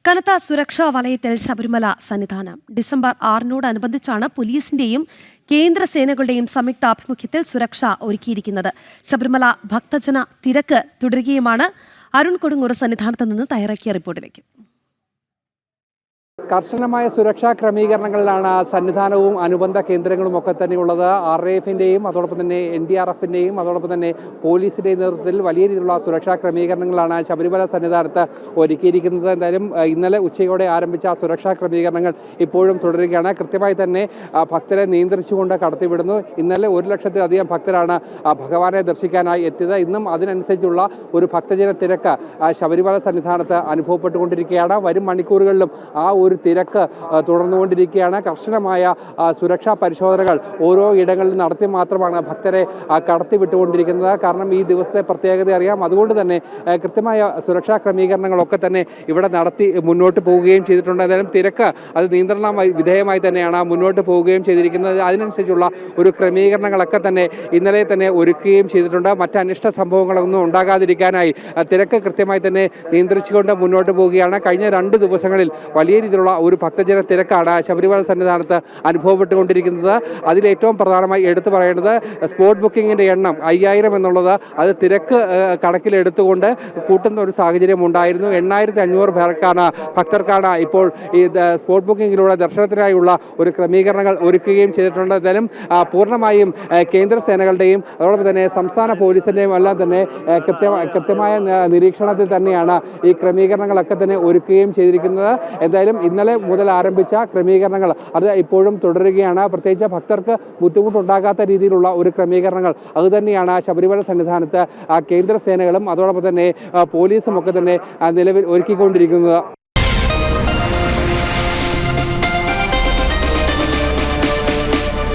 കനത്ത സുരക്ഷാ വലയത്തിൽ ശബരിമല സന്നിധാനം ഡിസംബർ 6-നോടനുബന്ധിച്ചാണ് പോലീസിന്റെയും കേന്ദ്രസേനകളുടെയും സംയുക്താഭിമുഖ്യത്തിൽ സുരക്ഷ ഒരുക്കിയിരിക്കുന്നത്. ശബരിമല ഭക്തജന തിരക്ക് തുടരുകയുമാണ്. അരുൺ കൊടുങ്ങൂർ സന്നിധാനത്ത് നിന്ന് തയ്യാറാക്കിയ റിപ്പോർട്ടിലേക്ക്. കർശനമായ സുരക്ഷാ ക്രമീകരണങ്ങളിലാണ് സന്നിധാനവും അനുബന്ധ കേന്ദ്രങ്ങളും ഒക്കെ തന്നെയുള്ളത്. RAFിൻ്റെയും അതോടൊപ്പം തന്നെ NDRFിൻ്റെയും അതോടൊപ്പം തന്നെ പോലീസിൻ്റെയും നേതൃത്വത്തിൽ വലിയ രീതിയിലുള്ള സുരക്ഷാ ക്രമീകരണങ്ങളാണ് ശബരിമല സന്നിധാനത്ത് ഒരുക്കിയിരിക്കുന്നത്. എന്തായാലും ഇന്നലെ ഉച്ചയോടെ ആരംഭിച്ച സുരക്ഷാ ക്രമീകരണങ്ങൾ ഇപ്പോഴും തുടരുകയാണ്. കൃത്യമായി തന്നെ ഭക്തരെ നിയന്ത്രിച്ചുകൊണ്ട് കടത്തിവിടുന്നു. ഇന്നലെ 1 ലക്ഷത്തിലധികം ഭക്തരാണ് ഭഗവാനെ ദർശിക്കാനായി എത്തിയത്. ഇന്നും അതിനനുസരിച്ചുള്ള ഒരു ഭക്തജന തിരക്ക് ശബരിമല സന്നിധാനത്ത് അനുഭവപ്പെട്ടുകൊണ്ടിരിക്കുകയാണ്. വരും മണിക്കൂറുകളിലും ആ ഒരു തിരക്ക് തുടർന്നുകൊണ്ടിരിക്കുകയാണ്. കർശനമായ സുരക്ഷാ പരിശോധനകൾ ഓരോ ഇടങ്ങളിൽ നടത്തി മാത്രമാണ് ഭക്തരെ കടത്തിവിട്ടുകൊണ്ടിരിക്കുന്നത്. കാരണം ഈ ദിവസത്തെ പ്രത്യേകത അറിയാം. അതുകൊണ്ട് തന്നെ കൃത്യമായ സുരക്ഷാ ക്രമീകരണങ്ങളൊക്കെ തന്നെ ഇവിടെ നടത്തി മുന്നോട്ട് പോവുകയും ചെയ്തിട്ടുണ്ട്. എന്തായാലും തിരക്ക് അത് നിയന്ത്രണ വിധേയമായി തന്നെയാണ് മുന്നോട്ട് പോവുകയും ചെയ്തിരിക്കുന്നത്. അതിനനുസരിച്ചുള്ള ഒരു ക്രമീകരണങ്ങളൊക്കെ തന്നെ ഇന്നലെ തന്നെ ഒരുക്കുകയും ചെയ്തിട്ടുണ്ട്. മറ്റ് അനിഷ്ട സംഭവങ്ങളൊന്നും ഉണ്ടാകാതിരിക്കാനായി തിരക്ക് കൃത്യമായി തന്നെ നിയന്ത്രിച്ചുകൊണ്ട് മുന്നോട്ട് പോവുകയാണ്. കഴിഞ്ഞ 2 ദിവസങ്ങളിൽ വലിയ രീതിയിലുള്ള ഒരു ഭക്തജന തിരക്കാണ് ശബരിമല സന്നിധാനത്ത് അനുഭവപ്പെട്ടുകൊണ്ടിരിക്കുന്നത്. അതിലേറ്റവും പ്രധാനമായി എടുത്തു പറയേണ്ടത് സ്പോട്ട് ബുക്കിങ്ങിൻ്റെ എണ്ണം 5000 എന്നുള്ളത് അത് തിരക്ക് കണക്കിലെടുത്തുകൊണ്ട് കൂട്ടുന്ന ഒരു സാഹചര്യം ഉണ്ടായിരുന്നു. 8500 ഭക്തർക്കാണ് ഇപ്പോൾ ഈ സ്പോട്ട് ബുക്കിങ്ങിലൂടെ ദർശനത്തിനായുള്ള ഒരു ക്രമീകരണങ്ങൾ ഒരുക്കുകയും ചെയ്തിട്ടുണ്ട്. എന്തായാലും പൂർണ്ണമായും കേന്ദ്ര സേനകളുടെയും അതോടൊപ്പം തന്നെ സംസ്ഥാന പോലീസിൻ്റെയും എല്ലാം തന്നെ കൃത്യമായ നിരീക്ഷണത്തിൽ തന്നെയാണ് ഈ ക്രമീകരണങ്ങളൊക്കെ തന്നെ ഒരുക്കുകയും ചെയ്തിരിക്കുന്നത്. എന്തായാലും ഇന്നലെ മുതൽ ആരംഭിച്ച ക്രമീകരണങ്ങൾ അത് ഇപ്പോഴും തുടരുകയാണ്. പ്രത്യേകിച്ച് ഭക്തർക്ക് ബുദ്ധിമുട്ടുണ്ടാകാത്ത രീതിയിലുള്ള ഒരു ക്രമീകരണങ്ങൾ അതുതന്നെയാണ് ശബരിമല സന്നിധാനത്ത് കേന്ദ്ര സേനകളും അതോടൊപ്പം തന്നെ പോലീസും ഒക്കെ തന്നെ നിലവിൽ ഒരുക്കിക്കൊണ്ടിരിക്കുന്നത്.